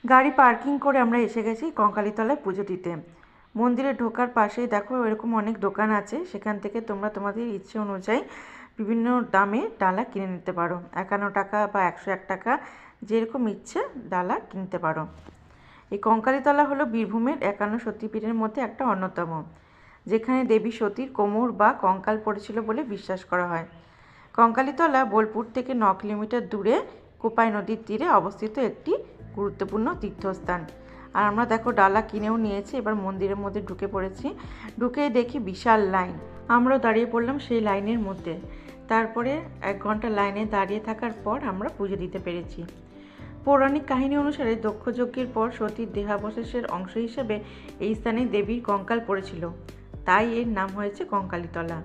গাড়ি পার্কিং করে আমরা এসে গেছি কঙ্কালীতলায় পুজো দিতে। মন্দিরে ঢোকার পাশেই দেখো এরকম অনেক দোকান আছে, সেখান থেকে তোমরা তোমাদের ইচ্ছে অনুযায়ী বিভিন্ন দামে ডালা কিনে নিতে পারো। 51 টাকা বা 101 টাকা, যেরকম ইচ্ছে ডালা কিনতে পারো। এই কঙ্কালীতলা হলো বীরভূমের 51 সতীপীঠের মধ্যে একটা অন্যতম, যেখানে দেবী সতীর কোমর বা কঙ্কাল পড়েছিল বলে বিশ্বাস করা হয়। কঙ্কালীতলা বোলপুর থেকে 9 কিলোমিটার দূরে কোপাই নদীর তীরে অবস্থিত একটি গুরুত্বপূর্ণ তীর্থস্থান। আর আমরা দেখো ডালা কিনেও নিয়েছি, এবার মন্দিরের মধ্যে ঢুকে পড়েছি। ঢুকেই দেখি বিশাল লাইন, আমরাও দাঁড়িয়ে পড়লাম সেই লাইনের মধ্যে। তারপরে 1 ঘন্টা লাইনে দাঁড়িয়ে থাকার পর আমরা পুজো দিতে পেরেছি। পৌরাণিক কাহিনী অনুসারে দক্ষযজ্ঞের পর সতীর দেহাবশেষের অংশ হিসেবে এই স্থানে দেবীর কঙ্কাল পড়েছিল, তাই এর নাম হয়েছে কঙ্কালীতলা।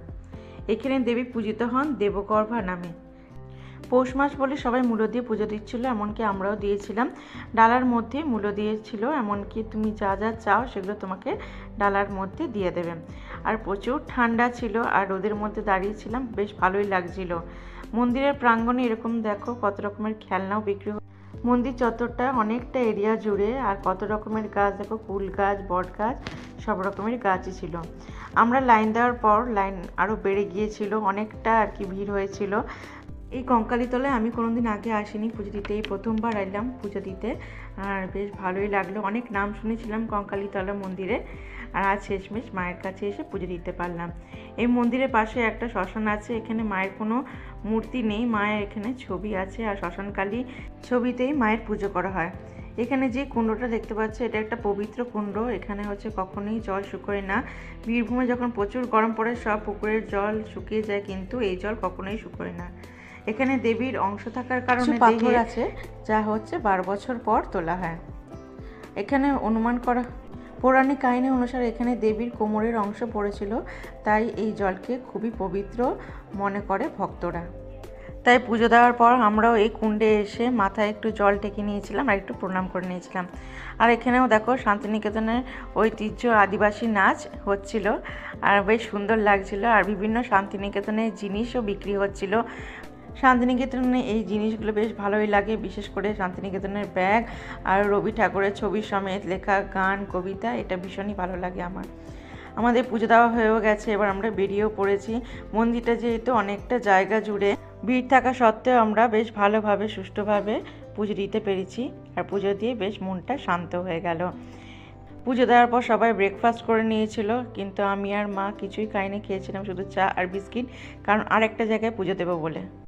এখানে দেবী পূজিত হন দেবগর্ভা নামে। পৌষ মাস বলে সবাই মূলো দিয়ে পুজো দিচ্ছিল, এমনকি আমরাও দিয়েছিলাম। ডালার মধ্যে মূলো দিয়েছিল, এমনকি তুমি যা যা চাও সেগুলো তোমাকে ডালার মধ্যে দিয়ে দেবে। আর প্রচুর ঠান্ডা ছিল, আর রোদের মধ্যে দাঁড়িয়েছিলাম, বেশ ভালোই লাগছিল। মন্দিরের প্রাঙ্গণে এরকম দেখো কত রকমের খেলনাও বিক্রি। মন্দির চত্বরটা অনেকটা এরিয়া জুড়ে, আর কত রকমের গাছ দেখো, কুল গাছ, বট গাছ, সব রকমের গাছই ছিল। আমরা লাইন দেওয়ার পর লাইন আরও বেড়ে গিয়েছিল, অনেকটা আর কি ভিড় হয়েছিল। এই কঙ্কালীতলায় আমি কোনোদিন আগে আসিনি পুজো দিতে, এই প্রথমবার এলাম পুজো দিতে, আর বেশ ভালোই লাগলো। অনেক নাম শুনেছিলাম কঙ্কালীতলা মন্দিরে, আর আজ শেষমেশ মায়ের কাছে এসে পুজো দিতে পারলাম। এই মন্দিরের পাশে একটা শ্মশান আছে, এখানে মায়ের কোনো মূর্তি নেই, মায়ের এখানে ছবি আছে, আর শ্মশানকালী ছবিতেই মায়ের পুজো করা হয়। এখানে যে কুণ্ডটা দেখতে পাচ্ছ, এটা একটা পবিত্র কুণ্ড, এখানে হচ্ছে কখনোই জল শুকোয় না। বীরভূমে যখন প্রচুর গরম পড়ে সব পুকুরের জল শুকিয়ে যায়, কিন্তু এই জল কখনোই শুকোয় না। এখানে দেবীর অংশ থাকার কারণে পাথর আছে, যা হচ্ছে 12 বছর পর তোলা হয়। এখানে অনুমান করা পৌরাণিক কাহিনী অনুসারে এখানে দেবীর কোমরের অংশ পড়েছিল, তাই এই জলকে খুবই পবিত্র মনে করে ভক্তরা। তাই পুজো দেওয়ার পর আমরাও এই কুণ্ডে এসে মাথায় একটু জল টেকে নিয়েছিলাম আর একটু প্রণাম করে নিয়েছিলাম। আর এখানেও দেখো শান্তিনিকেতনের ঐতিহ্য আদিবাসী নাচ হচ্ছিল, আর বেশ সুন্দর লাগছিল। আর বিভিন্ন শান্তিনিকেতনের জিনিসও বিক্রি হচ্ছিল। শান্তিনিকেতনে এই জিনিসগুলো বেশ ভালোই লাগে, বিশেষ করে শান্তিনিকেতনের ব্যাগ আর রবি ঠাকুরের ছবি সমেত লেখা গান কবিতা, এটা ভীষণই ভালো লাগে আমার। আমাদের পুজো দেওয়া হয়েও গেছে, এবার আমরা বেরিয়েও পড়েছি। মন্দিরটা যেহেতু অনেকটা জায়গা জুড়ে, ভিড় থাকা সত্ত্বেও আমরা বেশ ভালোভাবে সুষ্ঠুভাবে পুজো দিতে পেরেছি, আর পুজো দিয়ে বেশ মনটা শান্ত হয়ে গেল। পুজো দেওয়ার পর সবাই ব্রেকফাস্ট করে নিয়েছিল, কিন্তু আমি আর মা কিছুই খাইনি, খেয়েছিলাম শুধু চা আর বিস্কিট, কারণ আর একটা জায়গায় পুজো দেবো বলে।